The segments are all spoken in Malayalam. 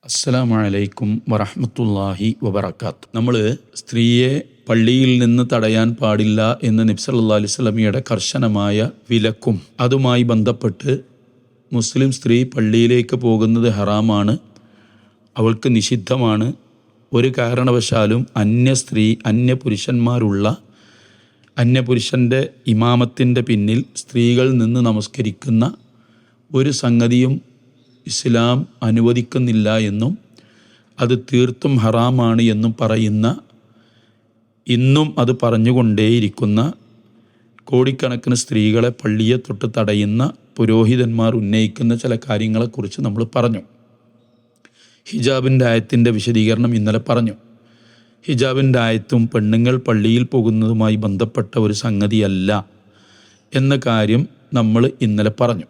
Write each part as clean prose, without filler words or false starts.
അസ്സലാമു അലൈക്കും വറഹ്മത്തുള്ളാഹി വബറകാത്ത്. നമ്മൾ സ്ത്രീയെ പള്ളിയിൽ നിന്ന് തടയാൻ പാടില്ല എന്ന് നബി സല്ലല്ലാഹു അലൈഹി വസല്ലമയുടെ കർശനമായ വിലക്കും അതുമായി ബന്ധപ്പെട്ട് മുസ്ലിം സ്ത്രീ പള്ളിയിലേക്ക് പോകുന്നത് ഹറാമാണ്, അവൾക്ക് നിഷിദ്ധമാണ്. ഒരു കാരണവശാലും അന്യപുരുഷൻ്റെ ഇമാമത്തിൻ്റെ പിന്നിൽ സ്ത്രീകൾ നിന്ന് നമസ്കരിക്കുന്ന ഒരു സംഗതിയും ഇസ്ലാം അനുവദിക്കുന്നില്ല എന്നും അത് തീർത്തും ഹറാമാണ് എന്നും പറയുന്ന, ഇന്നും അത് പറഞ്ഞുകൊണ്ടേയിരിക്കുന്ന കോടിക്കണക്കിന് സ്ത്രീകളെ പള്ളിയെ തൊട്ട് തടയുന്ന പുരോഹിതന്മാർ ഉന്നയിക്കുന്ന ചില കാര്യങ്ങളെക്കുറിച്ച് നമ്മൾ പറഞ്ഞു. ഹിജാബിൻ്റെ ആയത്തിൻ്റെ വിശദീകരണം ഇന്നലെ പറഞ്ഞു. ഹിജാബിൻ്റെ ആയത്തും പെണ്ണുങ്ങൾ പള്ളിയിൽ പോകുന്നതുമായി ബന്ധപ്പെട്ട ഒരു സംഗതിയല്ല എന്ന കാര്യം നമ്മൾ ഇന്നലെ പറഞ്ഞു.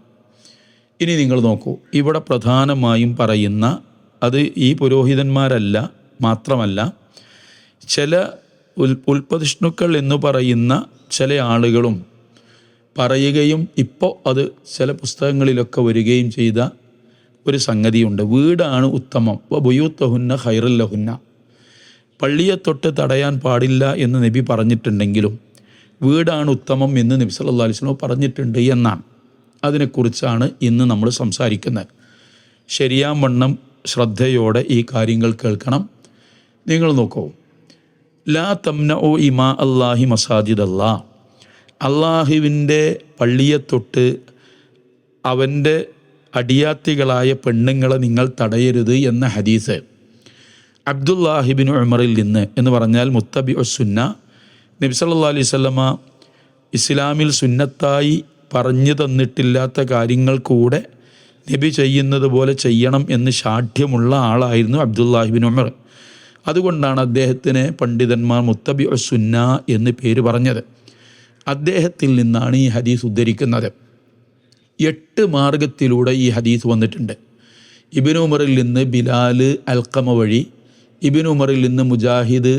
ഇനി നിങ്ങൾ നോക്കൂ, ഇവിടെ പ്രധാനമായും പറയുന്ന അത് ഈ പുരോഹിതന്മാരല്ല, മാത്രമല്ല ചില ഉൽപ്പതിഷ്ണുക്കൾ എന്ന് പറയുന്ന ചില ആളുകളും പറയുകയും ഇപ്പോൾ അത് ചില പുസ്തകങ്ങളിലൊക്കെ വരികയും ചെയ്ത ഒരു സംഗതിയുണ്ട്. വീടാണ് ഉത്തമം, ബുയൂത്തഹുന്ന ഖൈറുൽ ലഹുന്ന. പള്ളിയെ തൊട്ട് തടയാൻ പാടില്ല എന്ന് നബി പറഞ്ഞിട്ടുണ്ടെങ്കിലും വീടാണ് ഉത്തമം എന്ന് നബി സല്ലല്ലാഹു അലൈഹി വസല്ലം പറഞ്ഞിട്ടുണ്ട് എന്നാണ്. അതിനെക്കുറിച്ചാണ് ഇന്ന് നമ്മൾ സംസാരിക്കുന്നത്. ശരിയാവണ്ണം ശ്രദ്ധയോടെ ഈ കാര്യങ്ങൾ കേൾക്കണം. നിങ്ങൾ നോക്കൂ, ലാ തംനഉ ഇമാ അല്ലാഹി മസാജിദ് അല്ലാ. അള്ളാഹുവിൻ്റെ പള്ളിയെ തൊട്ട് അവൻ്റെ അടിയാത്തികളായ പെണ്ണുങ്ങളെ നിങ്ങൾ തടയരുത് എന്ന ഹദീസ് അബ്ദുല്ലാഹിബിൻ ഉമറിൽ നിന്ന് എന്ന് പറഞ്ഞാൽ മുത്തബിഉ സുന്ന, നബി സല്ലല്ലാഹു അലൈഹി വസല്ലമ ഇസ്ലാമിൽ സുന്നത്തായി പറഞ്ഞു തന്നിട്ടില്ലാത്ത കാര്യങ്ങൾ കൂടെ നബി ചെയ്യുന്നത് പോലെ ചെയ്യണം എന്ന് ശാഠ്യമുള്ള ആളായിരുന്നു അബ്ദുല്ലാഹിബിൻ ഉമർ. അതുകൊണ്ടാണ് അദ്ദേഹത്തിന് പണ്ഡിതന്മാർ മുത്തബിഉ സുന്ന എന്ന് പേര് പറഞ്ഞത്. അദ്ദേഹത്തിൽ നിന്നാണ് ഈ ഹദീസ് ഉദ്ധരിക്കുന്നത്. 8 മാർഗത്തിലൂടെ ഈ ഹദീസ് വന്നിട്ടുണ്ട്. ഇബ്നു ഉമറിൽ നിന്ന് ബിലാൽ അൽഖമ വഴി, ഇബ്നു ഉമറിൽ നിന്ന് മുജാഹിദ്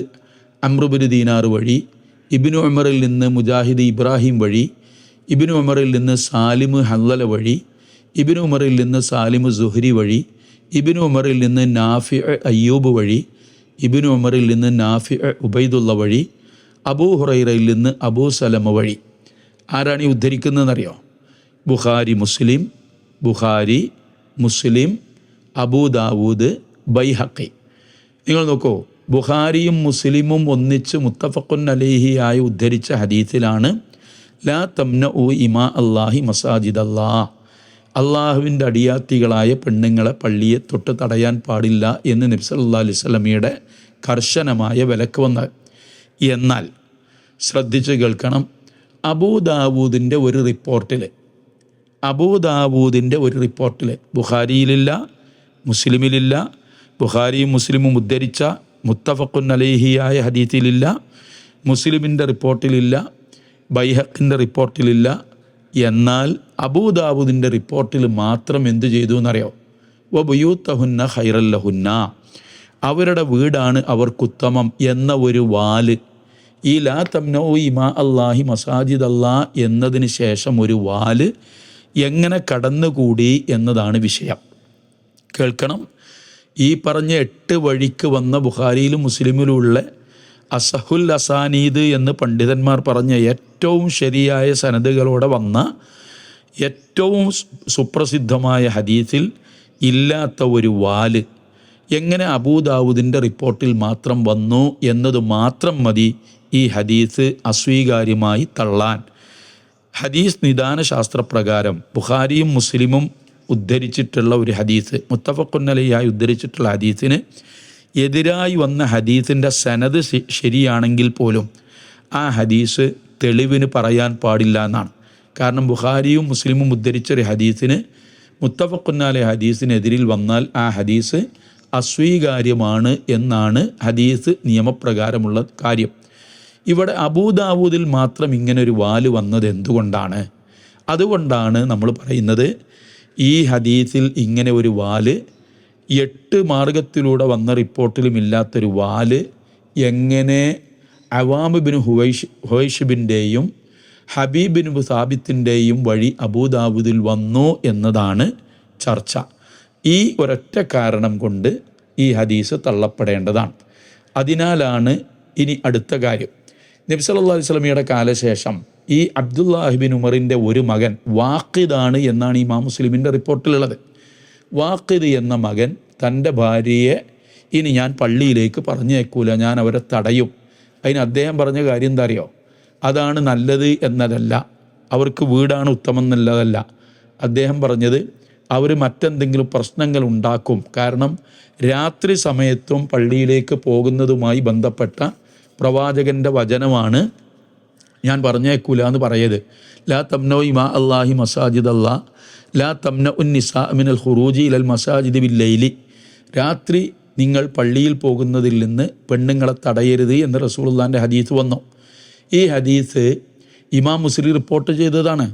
അംറുബിൻ ദീനാർ വഴി, ഇബ്നു ഉമറിൽ നിന്ന് മുജാഹിദ് ഇബ്രാഹിം വഴി, ഇബ്നു ഉമറിൽ നിന്ന് സാലിമ് ഹല്ലല വഴി, ഇബ്നു ഉമറിൽ നിന്ന് സാലിമ് സുഹരി വഴി, ഇബ്നു ഉമറിൽ നിന്ന് നാഫിഅ് അയ്യൂബ് വഴി, ഇബ്നു ഉമറിൽ നിന്ന് നാഫിഅ് ഉബൈദുള്ള വഴി, അബൂ ഹുറൈറയിൽ നിന്ന് അബൂ സലമ വഴി. ആരാണ് ഈ ഉദ്ധരിക്കുന്നതെന്നറിയോ? ബുഖാരി മുസ്ലിം അബൂ ദാവൂദ് ബൈഹഖി. നിങ്ങൾ നോക്കൂ, ബുഖാരിയും മുസ്ലിമും ഒന്നിച്ച് മുത്തഫഖുൻ അലൈഹിയായി ഉദ്ധരിച്ച ഹദീസിലാണ് ലാ തംനഉ ഇമാ അല്ലാഹി മസാജിദ് അല്ലാ. അള്ളാഹുവിൻ്റെ അടിയാത്തികളായ പെണ്ണുങ്ങളെ പള്ളിയെ തൊട്ട് തടയാൻ പാടില്ല എന്ന് നബി സല്ലല്ലാഹു അലൈഹി വസല്ലമയുടെ കർശനമായ വിലക്ക് വന്നത്. എന്നാൽ ശ്രദ്ധിച്ച് കേൾക്കണം, അബൂ ദാവൂദിൻ്റെ ഒരു റിപ്പോർട്ടിൽ ബുഖാരിയിലില്ല, മുസ്ലിമിലില്ല, ബുഖാരിയും മുസ്ലിമും ഉദ്ധരിച്ച മുത്തഫഖുൻ അലൈഹിയായ ഹദീസിലില്ല, മുസ്ലിമിൻ്റെ റിപ്പോർട്ടിലില്ല, ബൈഹഖിൻ്റെ റിപ്പോർട്ടിലില്ല. എന്നാൽ അബൂ ദാവൂദിൻ്റെ റിപ്പോർട്ടിൽ മാത്രം എന്തു ചെയ്തു എന്നറിയോ? വബുയൂത്തഹുന്ന ഖൈറൽ ലഹുന്ന. അവരുടെ വീടാണ് അവർക്കുത്തമം എന്ന ഒരു വാല്, ഈ ലാ തംനഉ ഇമാ അല്ലാഹി മസാജിദ് അല്ലാ എന്നതിന് ശേഷം ഒരു വാല് എങ്ങനെ കടന്നുകൂടി എന്നതാണ് വിഷയം. കേൾക്കണം, ഈ പറഞ്ഞ 8 വഴിക്ക് വന്ന ബുഖാരിയിലും മുസ്ലിമിലുമുള്ള അസഹുൽ അസാനീദ് എന്ന് പണ്ഡിതന്മാർ പറഞ്ഞ ഏറ്റവും ശരിയായ സനദുകളോടെ വന്ന ഏറ്റവും സുപ്രസിദ്ധമായ ഹദീസിൽ ഇല്ലാത്ത ഒരു വാല് എങ്ങനെ അബൂ ദാവൂദിൻ്റെ റിപ്പോർട്ടിൽ മാത്രം വന്നു എന്നത് മാത്രം മതി ഈ ഹദീസ് അസ്വീകാര്യമായി തള്ളാൻ. ഹദീസ് നിദാന ശാസ്ത്രപ്രകാരം ബുഖാരിയും മുസ്ലിമും ഉദ്ധരിച്ചിട്ടുള്ള ഒരു ഹദീസ്, മുത്തഫഖുൻ അലൈഹിയായി ഉദ്ധരിച്ചിട്ടുള്ള ഹദീസിന് എതിരായി വന്ന ഹദീസിൻ്റെ സനദ് ശരിയാണെങ്കിൽ പോലും ആ ഹദീസ് തെളിവിന് പറയാൻ പാടില്ല എന്നാണ്. കാരണം ബുഖാരിയും മുസ്ലിമും ഉദ്ധരിച്ചൊരു ഹദീസിന് മുത്തഫഖുൻ അലൈഹി ഹദീസിനെതിരിൽ വന്നാൽ ആ ഹദീസ് അസ്വീകാര്യമാണ് എന്നാണ് ഹദീസ് നിയമപ്രകാരമുള്ള കാര്യം. ഇവിടെ അബൂ ദാവൂദിൽ മാത്രം ഇങ്ങനൊരു വാല് വന്നത് എന്തുകൊണ്ടാണ്? അതുകൊണ്ടാണ് നമ്മൾ പറയുന്നത്, ഈ ഹദീസിൽ ഇങ്ങനെ ഒരു വാല് 8 മാർഗത്തിലൂടെ വന്ന റിപ്പോർട്ടിലും ഇല്ലാത്തൊരു വാല് എങ്ങനെ അവാം ബിൻ ഹുവൈഷിബിൻ്റെയും ഹബീബ് ബിൻ സാബിത്തിൻ്റെയും വഴി അബൂ ദാവൂദിൽ വന്നു എന്നതാണ് ചർച്ച. ഈ ഒരൊറ്റ കാരണം കൊണ്ട് ഈ ഹദീസ് തള്ളപ്പെടേണ്ടതാണ്. അതിനാലാണ് ഇനി അടുത്ത കാര്യം, നബി സല്ലല്ലാഹു അലൈഹി വസല്ലമയുടെ കാലശേഷം ഈ അബ്ദുല്ലാഹി ബിൻ ഉമറിൻ്റെ ഒരു മകൻ വാഖിദാണ് എന്നാണ് ഇമാം മുസ്ലിമിൻ്റെ റിപ്പോർട്ടിലുള്ളത്. വാഖിദ് എന്ന മകൻ തൻ്റെ ഭാര്യയെ ഇനി ഞാൻ പള്ളിയിലേക്ക് പറഞ്ഞേക്കൂല, ഞാൻ അവരെ തടയും. അതിന് അദ്ദേഹം പറഞ്ഞ കാര്യം എന്താ അറിയോ? അതാണ് നല്ലത് എന്നതല്ല, അവർക്ക് വീടാണ് ഉത്തമം എന്നുള്ളതല്ല. അദ്ദേഹം പറഞ്ഞത് അവർ മറ്റെന്തെങ്കിലും പ്രശ്നങ്ങൾ ഉണ്ടാക്കും. കാരണം രാത്രി സമയത്തും പള്ളിയിലേക്ക് പോകുന്നതുമായി ബന്ധപ്പെട്ട പ്രവാചകൻ്റെ വചനമാണ് ഞാൻ പറഞ്ഞേക്കൂല എന്ന് പറയത്. ലാ തംനഉ ഇമാ അല്ലാഹി മസാജിദ് അല്ലാ ലാ തംനഉ നിസാ മിനൽ ഖുറൂജി ഇലൽ മസാജിദി ബില്ലൈലി. രാത്രി നിങ്ങൾ പള്ളിയിൽ പോകുന്നതിൽ നിന്ന് പെണ്ണുങ്ങളെ തടയരുത് എന്ന് റസൂലുള്ളാഹിൻ്റെ ഹദീസ് വന്നു. ഈ ഹദീസ് ഇമാം മുസ്ലിം റിപ്പോർട്ട് ചെയ്തതാണ്.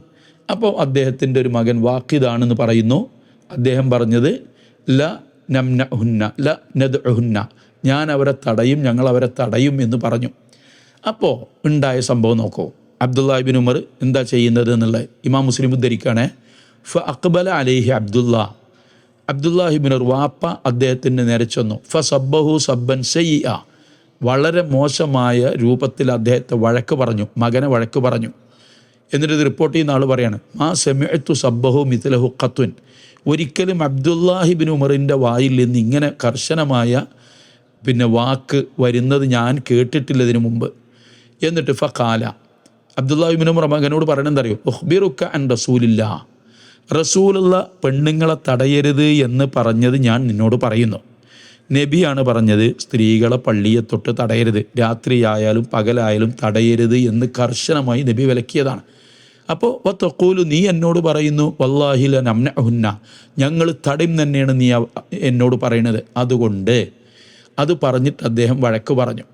അപ്പോൾ അദ്ദേഹത്തിൻ്റെ ഒരു മകൻ വാഖിദാണെന്ന് പറയുന്നു. അദ്ദേഹം പറഞ്ഞത് ല നംനഉഹുന്ന ല നദ്ഉഹുന്ന, ഞാൻ അവരെ തടയും, ഞങ്ങൾ അവരെ തടയും എന്ന് പറഞ്ഞു. അപ്പോൾ ഉണ്ടായ സംഭവം നോക്കൂ. അബ്ദുല്ലാഹി ബിൻ ഉമർ എന്താ ചെയ്യുന്നത് എന്നുള്ളത് ഇമാം മുസ്ലിം ഉദ്ധരിക്കുകയാണ്. ഫ അഖ്ബല അലൈഹി അബ്ദുല്ലാഹി ബിൻ ഉമർ വാപ്പ അദ്ദേഹത്തിന് നേരെ ചെന്നു. ഫ സബ്ബഹു സബ്ബൻ സയ്യിഅ, വളരെ മോശമായ രൂപത്തിൽ അദ്ദേഹത്തെ വഴക്ക് പറഞ്ഞു, മകനെ വഴക്ക് പറഞ്ഞു. എന്നിട്ട് ഇത് റിപ്പോർട്ട് ചെയ്യുന്ന ആൾ പറയാണ്, മാ സമിഅ്തു സബ്ബഹു മിത്ലഹു ഖത്തുൻ, ഒരിക്കലും അബ്ദുല്ലാഹി ബിൻ ഉമറിൻ്റെ വായിൽ നിന്ന് ഇങ്ങനെ കർശനമായ വാക്ക് വരുന്നത് ഞാൻ കേട്ടിട്ടില്ല ഇതിനു മുമ്പ്. എന്നിട്ട് ഫഖാല, അബ്ദുല്ലാഹി ബിൻ ഉമർ മകനോട് പറയണെന്തറിയോ? ഉഖ്ബിറുക അൻ റസൂലില്ലാ, റസൂലുള്ള പെണ്ണുങ്ങളെ തടയരുത് എന്ന് പറഞ്ഞത് ഞാൻ നിന്നോട് പറയുന്നു. നബിയാണ് പറഞ്ഞത് സ്ത്രീകളെ പള്ളിയെ തൊട്ട് തടയരുത്, രാത്രിയായാലും പകലായാലും തടയരുത് എന്ന് കർശനമായി നബി വിലക്കിയതാണ്. അപ്പോൾ വത്തഖൂലു, നീ എന്നോട് പറയുന്നു വല്ലാഹി ലനംനഉഹുന്ന, ഞങ്ങൾ തടയും തന്നെയാണ് നീ എന്നോട് പറയുന്നത്. അതുകൊണ്ട് അത് പറഞ്ഞിട്ട് അദ്ദേഹം വഴക്ക് പറഞ്ഞു.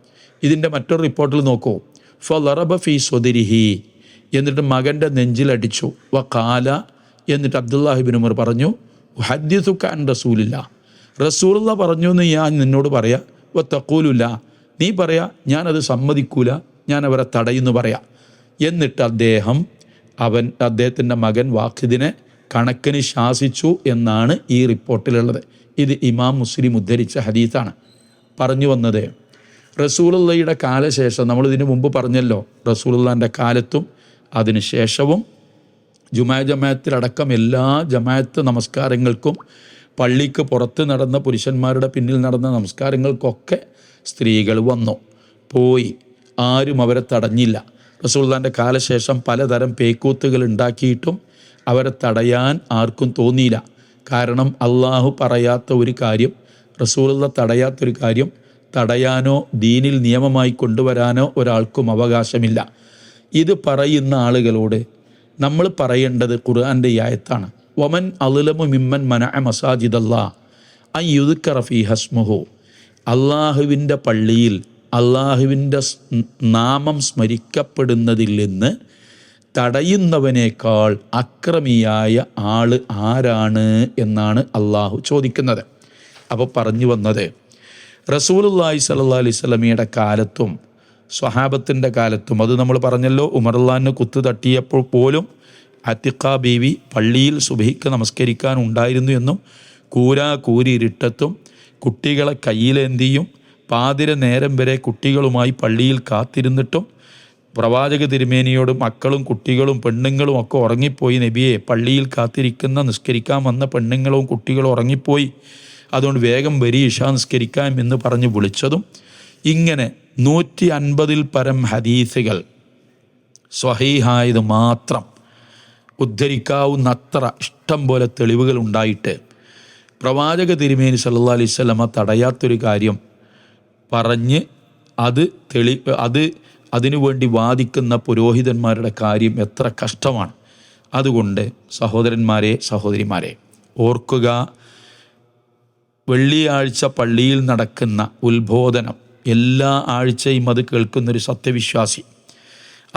ഇതിൻ്റെ മറ്റൊരു റിപ്പോർട്ടിൽ നോക്കൂ. ഫളറബ ഫീ സ്വദിരിഹി, എന്നിട്ട് മകൻ്റെ നെഞ്ചിലടിച്ചു. വഖാല, എന്നിട്ട് അബ്ദുല്ലാഹി ബിൻ ഉമർ പറഞ്ഞു, ഉഹദ്ദിസുക അൻ റസൂലില്ലാ, റസൂലുള്ള പറഞ്ഞു എന്ന് ഞാൻ നിന്നോട് പറയാം. വത്തഖൂലുല്ല, നീ പറയാ ഞാനത് സമ്മതിക്കൂല, ഞാൻ അവരെ തടയുന്നു പറയാം. എന്നിട്ട് അദ്ദേഹത്തിൻ്റെ മകൻ വാഖിദിനെ കണക്കിന് ശാസിച്ചു എന്നാണ് ഈ റിപ്പോർട്ടിലുള്ളത്. ഇത് ഇമാം മുസ്ലിം ഉദ്ധരിച്ച ഹദീസാണ്. പറഞ്ഞു വന്നത് റസൂലുള്ളയുടെ കാലശേഷം, നമ്മളിതിന് മുമ്പ് പറഞ്ഞല്ലോ, റസൂലുള്ളാൻ്റെ കാലത്തും അതിന് ശേഷവും ജമാഅത്തിലടക്കം എല്ലാ ജമാഅത്ത് നമസ്കാരങ്ങൾക്കും പള്ളിക്ക് പുറത്ത് നടന്ന പുരുഷന്മാരുടെ പിന്നിൽ നടന്ന നമസ്കാരങ്ങൾക്കൊക്കെ സ്ത്രീകൾ വന്നു പോയി, ആരും അവരെ തടഞ്ഞില്ല. റസൂലുള്ളാഹിൻ്റെ കാലശേഷം പലതരം പേക്കൂത്തുകൾ ഉണ്ടാക്കിയിട്ടും അവരെ തടയാൻ ആർക്കും തോന്നിയില്ല. കാരണം അള്ളാഹു പറയാത്ത ഒരു കാര്യം, റസൂലുള്ള തടയാത്തൊരു കാര്യം തടയാനോ ദീനിൽ നിയമമായി കൊണ്ടുവരാനോ ഒരാൾക്കും അവകാശമില്ല. ഇത് പറയുന്ന ആളുകളോട് നമ്മൾ പറയേണ്ടത് ഖുർആൻ്റെ ഈ ആയത്താണ്. വമൻ അളലമു മിമ്മൻ മനഅ മസാജിദല്ലാഹ് അൻ യുദ്കറ ഫീഹ ഇസ്മുഹു, അള്ളാഹുവിൻ്റെ പള്ളിയിൽ അള്ളാഹുവിൻ്റെ നാമം സ്മരിക്കപ്പെടുന്നതിൽ നിന്ന് തടയുന്നവനേക്കാൾ അക്രമിയായ ആൾ ആരാണ് എന്നാണ് അള്ളാഹു ചോദിക്കുന്നത്. അപ്പോൾ പറഞ്ഞു വന്നത് റസൂലുള്ളാഹി സ്വല്ലല്ലാഹു അലൈഹി വസല്ലമയുടെ കാലത്തും സ്വഹാബത്തിൻ്റെ കാലത്തും, അത് നമ്മൾ പറഞ്ഞല്ലോ, ഉമറുള്ളാഹിന് കുത്തു തട്ടിയപ്പോൾ പോലും അത്തിഖ ബീവി പള്ളിയിൽ സുബഹിക്ക് നമസ്കരിക്കാൻ ഉണ്ടായിരുന്നു എന്നും കൂരി ഇരുട്ടത്തും കുട്ടികളെ കയ്യിലേന്തിയും പാതിര നേരം വരെ കുട്ടികളുമായി പള്ളിയിൽ കാത്തിരുന്നിട്ടും പ്രവാചക തിരുമേനിയോട് മക്കളും കുട്ടികളും പെണ്ണുങ്ങളും ഒക്കെ ഉറങ്ങിപ്പോയി, നബിയെ പള്ളിയിൽ കാത്തിരിക്കുന്ന നിസ്കരിക്കാൻ വന്ന പെണ്ണുങ്ങളും കുട്ടികളും ഉറങ്ങിപ്പോയി, അതുകൊണ്ട് വേഗം വരി ഇശാ നിസ്കരിക്കാം എന്ന് പറഞ്ഞ് വിളിച്ചതും, ഇങ്ങനെ 150-ൽ പരം ഹദീസുകൾ സ്വഹീഹായത് മാത്രം ഉദ്ധരിക്കാവുന്നത്ര ഇഷ്ടം പോലെ തെളിവുകൾ ഉണ്ടായിട്ട് പ്രവാചക തിരുമേനി സല്ലല്ലാഹു അലൈഹി വസല്ലമ തടയാത്തൊരു കാര്യം പറഞ്ഞ് അതിനുവേണ്ടി വാദിക്കുന്ന പുരോഹിതന്മാരുടെ കാര്യം എത്ര കഷ്ടമാണ്. അതുകൊണ്ട് സഹോദരന്മാരെ, സഹോദരിമാരെ, ഓർക്കുക, വെള്ളിയാഴ്ച പള്ളിയിൽ നടക്കുന്ന ഉത്ബോധനം എല്ലാ ആഴ്ചയും അത് കേൾക്കുന്നൊരു സത്യവിശ്വാസി,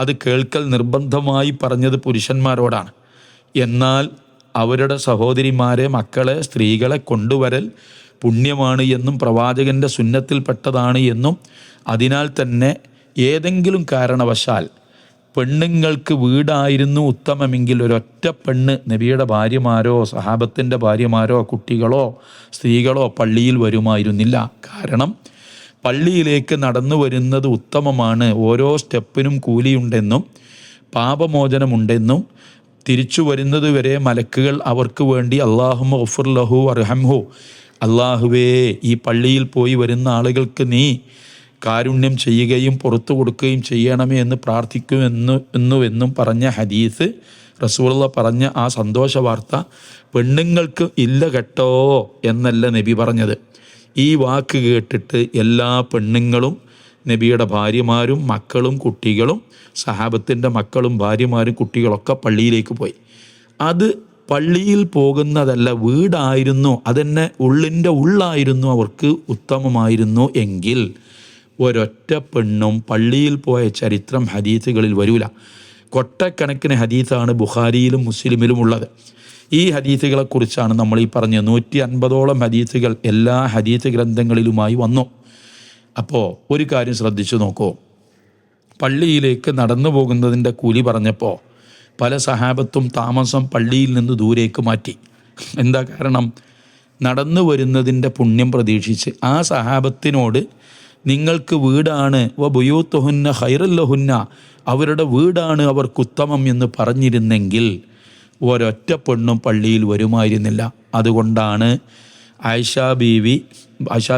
അത് കേൾക്കൽ നിർബന്ധമായി പറഞ്ഞത് പുരുഷന്മാരോടാണ്. എന്നാൽ അവരുടെ സഹോദരിമാരെ, മക്കളെ, സ്ത്രീകളെ കൊണ്ടുവരൽ പുണ്യമാണ് എന്നും പ്രവാചകൻ്റെ സുന്നത്തിൽപ്പെട്ടതാണ് എന്നും, അതിനാൽ തന്നെ ഏതെങ്കിലും കാരണവശാൽ പെണ്ണുങ്ങൾക്ക് വീടായിരുന്നു ഉത്തമമെങ്കിൽ ഒരൊറ്റ പെണ്ണ് നബിയുടെ ഭാര്യമാരോ സഹാബത്തിൻ്റെ ഭാര്യമാരോ കുട്ടികളോ സ്ത്രീകളോ പള്ളിയിൽ വരുമായിരുന്നില്ല. കാരണം പള്ളിയിലേക്ക് നടന്നു വരുന്നത് ഉത്തമമാണ്. ഓരോ സ്റ്റെപ്പിനും കൂലിയുണ്ടെന്നും പാപമോചനമുണ്ടെന്നും തിരിച്ചു വരുന്നത് വരെ മലക്കുകൾ അവർക്ക് വേണ്ടി അല്ലാഹുമ്മ ഗഫിർ ലഹു വർഹംഹു, അല്ലാഹുവേ ഈ പള്ളിയിൽ പോയി വരുന്ന ആളുകൾക്ക് നീ കാരുണ്യം ചെയ്യുകയും പുറത്തു കൊടുക്കുകയും ചെയ്യണമേ എന്ന് പ്രാർത്ഥിക്കുമെന്നും പറഞ്ഞ ഹദീസ്, റസൂലുള്ളാഹി പറഞ്ഞ ആ സന്തോഷ വാർത്ത പെണ്ണുങ്ങൾക്ക് ഇല്ല കേട്ടോ എന്നല്ല നബി പറഞ്ഞത്. ഈ വാക്ക് കേട്ടിട്ട് എല്ലാ പെണ്ണുങ്ങളും നബിയുടെ ഭാര്യമാരും മക്കളും കുട്ടികളും സഹാബത്തിൻ്റെ മക്കളും ഭാര്യമാരും കുട്ടികളൊക്കെ പള്ളിയിലേക്ക് പോയി. അത് പള്ളിയിൽ പോകുന്നതല്ല, വീടായിരുന്നു, അതെന്നെ ഉള്ളിൻ്റെ ഉള്ളായിരുന്നു അവർക്ക് ഉത്തമമായിരുന്നു എങ്കിൽ ഒരൊറ്റ പെണ്ണും പള്ളിയിൽ പോയ ചരിത്രം ഹദീസുകളിൽ വരൂല. കൊട്ടക്കണക്കിന് ഹദീസാണ് ബുഖാരിയിലും മുസ്ലിമിലും ഉള്ളത്. ഈ ഹദീസുകളെക്കുറിച്ചാണ് നമ്മൾ ഈ പറഞ്ഞ 150ഓളം ഹദീസുകൾ എല്ലാ ഹദീസ് ഗ്രന്ഥങ്ങളിലുമായി വന്നു. അപ്പോൾ ഒരു കാര്യം ശ്രദ്ധിച്ചു നോക്കൂ. പള്ളിയിലേക്ക് നടന്നു പോകുന്നതിൻ്റെ കൂലി പറഞ്ഞപ്പോൾ പല സഹാബത്തും താമസം പള്ളിയിൽ നിന്ന് ദൂരേക്ക് മാറ്റി. എന്താ കാരണം? നടന്നു വരുന്നതിൻ്റെ പുണ്യം പ്രതീക്ഷിച്ച് ആ സഹാബത്തിനോട് നിങ്ങൾക്ക് വീടാണ് ബുയൂത്തുഹുന്ന ഖൈറുല്ലഹുന്ന, അവരുടെ വീടാണ് അവർക്കുത്തമം എന്ന് പറഞ്ഞിരുന്നെങ്കിൽ ഒരൊറ്റ പെണ്ണും പള്ളിയിൽ വരുമായിരുന്നില്ല. അതുകൊണ്ടാണ് ആയിഷ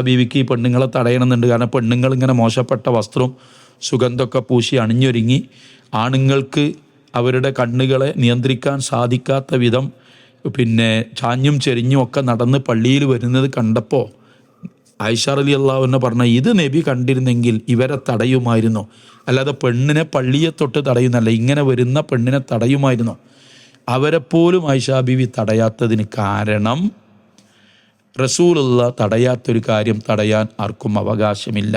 ബീവിക്ക് ഈ പെണ്ണുങ്ങളെ തടയണമെന്നുണ്ട്. കാരണം പെണ്ണുങ്ങൾ ഇങ്ങനെ മോശപ്പെട്ട വസ്ത്രവും സുഗന്ധമൊക്കെ പൂശി അണിഞ്ഞൊരുങ്ങി ആണുങ്ങൾക്ക് അവരുടെ കണ്ണുകളെ നിയന്ത്രിക്കാൻ സാധിക്കാത്ത വിധം ചാഞ്ഞും ചെരിഞ്ഞും ഒക്കെ നടന്ന് പള്ളിയിൽ വരുന്നത് കണ്ടപ്പോൾ ആയിഷ റളിയല്ലാഹു അൻഹ പറഞ്ഞ ഇത് നബി കണ്ടിരുന്നെങ്കിൽ ഇവരെ തടയുമായിരുന്നു. അല്ലാതെ പെണ്ണിനെ പള്ളിയെ തൊട്ട് തടയുന്നല്ല, ഇങ്ങനെ വരുന്ന പെണ്ണിനെ തടയുമായിരുന്നു. അവരെപ്പോലും ആയിഷ ബീവി തടയാത്തതിന് കാരണം റസൂലുള്ളാഹി തടയാത്തൊരു കാര്യം തടയാൻ ആർക്കും അവകാശമില്ല.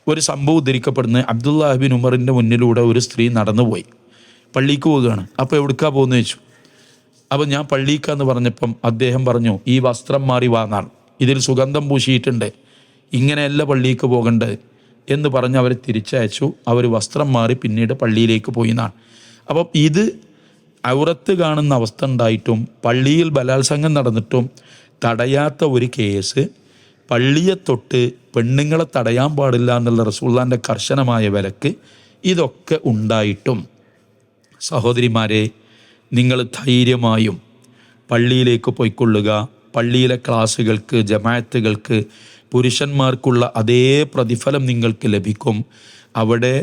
ഒരു സംഭവം ഉദ്ധരിക്കപ്പെടുന്നത് അബ്ദുല്ലാഹ് ബിൻ ഉമറിൻ്റെ മുന്നിലൂടെ ഒരു സ്ത്രീ നടന്നുപോയി. പള്ളിക്ക് പോവുകയാണ്. അപ്പോൾ എവിടേക്കാ പോകുന്നത് ചോദിച്ചു. അപ്പോൾ ഞാൻ പള്ളിക്കാന്ന് പറഞ്ഞപ്പം അദ്ദേഹം പറഞ്ഞു ഈ വസ്ത്രം മാറി വാങ്ങാൻ, ഇതിൽ സുഗന്ധം പൂശിയിട്ടുണ്ട്, ഇങ്ങനെയല്ല പള്ളിക്ക് പോകേണ്ടത് എന്ന് പറഞ്ഞ് അവരെ തിരിച്ചയച്ചു. അവർ വസ്ത്രം മാറി പിന്നീട് പള്ളിയിലേക്ക് പോയി എന്നാണ്. അപ്പം ഇത് ഔറത്ത് കാണുന്ന അവസ്ഥ ഉണ്ടായിട്ടും പള്ളിയിൽ ബലാത്സംഗം നടന്നിട്ടും തടയാത്ത ഒരു കേസ് പള്ളിയെ തൊട്ട് പെണ്ണുങ്ങളെ തടയാൻ പാടില്ല എന്നുള്ള റസൂലുള്ളാഹിൻ്റെ കർശനമായ വിലക്ക് ഇതൊക്കെ ഉണ്ടായിട്ടും സഹോദരിമാരെ, നിങ്ങൾ ധൈര്യമായും പള്ളിയിലേക്ക് പോയിക്കൊള്ളുക. പള്ളിയിലെ ക്ലാസ്സുകൾക്ക് ജമാഅത്തുകൾക്ക് പുരുഷന്മാർക്കുള്ള അതേ പ്രതിഫലം നിങ്ങൾക്ക് ലഭിക്കും. അവിടെ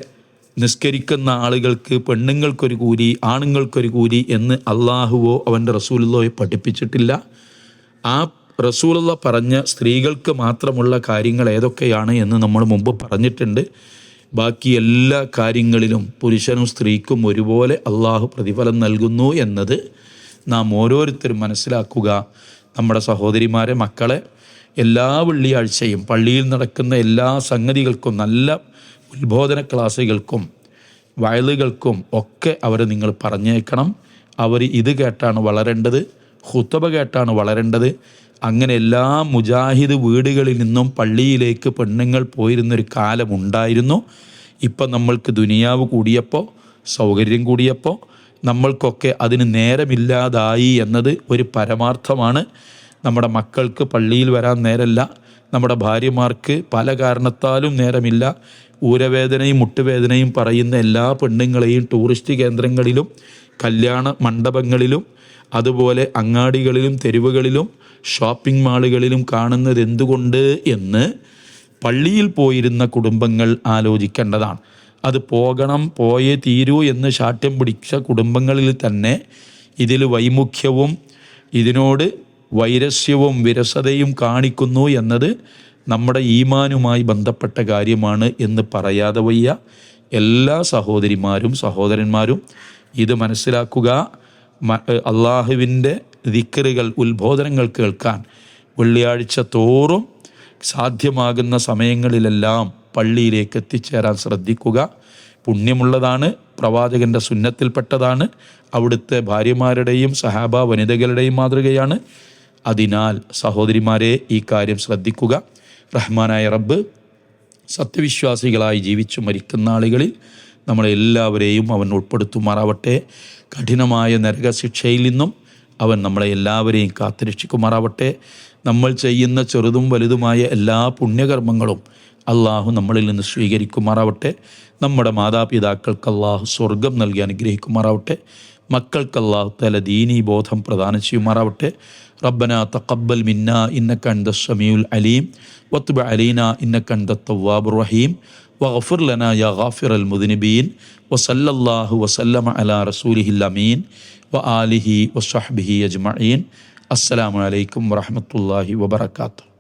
നിസ്കരിക്കുന്ന ആളുകൾക്ക് പെണ്ണുങ്ങൾക്കൊരു കൂലി ആണുങ്ങൾക്കൊരു കൂലി എന്ന് അള്ളാഹുവോ അവൻ്റെ റസൂലുള്ളാഹി പഠിപ്പിച്ചിട്ടില്ല. ആ റസൂലുള്ളാഹി പറഞ്ഞ സ്ത്രീകൾക്ക് മാത്രമുള്ള കാര്യങ്ങൾ ഏതൊക്കെയാണ് എന്ന് നമ്മൾ മുമ്പ് പറഞ്ഞിട്ടുണ്ട്. ബാക്കി എല്ലാ കാര്യങ്ങളിലും പുരുഷനും സ്ത്രീക്കും ഒരുപോലെ അള്ളാഹു പ്രതിഫലം നൽകുന്നു എന്നത് നാം ഓരോരുത്തരും മനസ്സിലാക്കുക. നമ്മുടെ സഹോദരിമാരെ മക്കളെ എല്ലാ വെള്ളിയാഴ്ചയും പള്ളിയിൽ നടക്കുന്ന എല്ലാ സംഗതികൾക്കും, നല്ല ഉത്ബോധന ക്ലാസ്സുകൾക്കും വയലുകൾക്കും ഒക്കെ അവരെ നിങ്ങൾ പറഞ്ഞേക്കണം. അവർ ഇത് കേട്ടാണ് വളരേണ്ടത്, ഖുത്ബ കേട്ടാണ് വളരേണ്ടത്. അങ്ങനെ എല്ലാ മുജാഹിദ് വീടുകളിൽ നിന്നും പള്ളിയിലേക്ക് പെണ്ണുങ്ങൾ പോയിരുന്നൊരു കാലമുണ്ടായിരുന്നു. ഇപ്പം നമ്മൾക്ക് ദുനിയാവ് കൂടിയപ്പോൾ, സൗകര്യം കൂടിയപ്പോൾ നമ്മൾക്കൊക്കെ അതിന് നേരമില്ലാതായി എന്നത് ഒരു പരമാർത്ഥമാണ്. നമ്മുടെ മക്കൾക്ക് പള്ളിയിൽ വരാൻ നേരമില്ല, നമ്മുടെ ഭാര്യമാർക്ക് പല കാരണത്താലും നേരമില്ല. ഊരവേദനയും മുട്ടുവേദനയും പറയുന്ന എല്ലാ പെണ്ണുങ്ങളെയും ടൂറിസ്റ്റ് കേന്ദ്രങ്ങളിലും കല്യാണ മണ്ഡപങ്ങളിലും അതുപോലെ അങ്ങാടികളിലും തെരുവുകളിലും ഷോപ്പിംഗ് മാളുകളിലും കാണുന്നത് എന്തുകൊണ്ട് എന്ന് പള്ളിയിൽ പോയിരുന്ന കുടുംബങ്ങൾ ആലോചിക്കേണ്ടതാണ്. അത് പോകണം, പോയേ തീരൂ എന്ന് ശാഠ്യം പിടിച്ച കുടുംബങ്ങളിൽ തന്നെ ഇതിൽ വൈമുഖ്യവും ഇതിനോട് വൈരസ്യവും വിരസതയും കാണിക്കുന്നു എന്നത് നമ്മുടെ ഈമാനുമായി ബന്ധപ്പെട്ട കാര്യമാണ് എന്ന് പറയാതെ വയ്യ. എല്ലാ സഹോദരിമാരും സഹോദരന്മാരും ഇത് മനസ്സിലാക്കുക. അള്ളാഹുവിൻ്റെ ദിക്റുകൾ ഉത്ബോധനങ്ങൾ കേൾക്കാൻ വെള്ളിയാഴ്ച തോറും സാധ്യമാകുന്ന സമയങ്ങളിലെല്ലാം പള്ളിയിലേക്ക് എത്തിച്ചേരാൻ ശ്രദ്ധിക്കുക. പുണ്യമുള്ളതാണ്, പ്രവാചകൻ്റെ സുന്നത്തിൽപ്പെട്ടതാണ്, അവിടുത്തെ ഭാര്യമാരുടെയും സഹാബ വനിതകളുടെയും മാതൃകയാണ്. അതിനാൽ സഹോദരിമാരെ ഈ കാര്യം ശ്രദ്ധിക്കുക. റഹ്മാനായ റബ്ബ് സത്യവിശ്വാസികളായി ജീവിച്ചു മരിക്കുന്ന ആളുകളിൽ നമ്മളെല്ലാവരെയും അവൻ ഉൾപ്പെടുത്തുമാറാവട്ടെ. കഠിനമായ നരകശിക്ഷയിൽ നിന്നും അവൻ നമ്മളെ എല്ലാവരെയും കാത്തുരക്ഷിക്കുമാറാവട്ടെ. നമ്മൾ ചെയ്യുന്ന ചെറുതും വലുതുമായ എല്ലാ പുണ്യകർമ്മങ്ങളും അള്ളാഹു നമ്മളിൽ നിന്ന് സ്വീകരിക്കുമാറാവട്ടെ. നമ്മുടെ മാതാപിതാക്കൾക്ക് അള്ളാഹു സ്വർഗം നൽകി അനുഗ്രഹിക്കുമാറാവട്ടെ. മക്കൾക്ക് അള്ളാഹു തആല ദീനീ ബോധം പ്രദാനം ചെയ്യുമാറാവട്ടെ. റബ്ബനാ തഖബ്ബൽ മിന്നാ ഇന്നക അൻതസ് സമീഉൽ അലീം വതുബ് അലൈനാ ഇന്നക അൻതത് തവ്വാബുർ റഹീം വഗ്ഫിർ ലനാ യാ ഗാഫിറൽ മുദ്നിബീൻ വസല്ലല്ലാഹു വസല്ലമ അലാ റസൂലിഹിൽ അമീൻ വആലിഹി വസ്വഹ്ബിഹി അജ്മഈൻ. അസ്സലാമു അലൈക്കും വറഹ്മത്തുള്ളാഹി വബറകാതുഹു.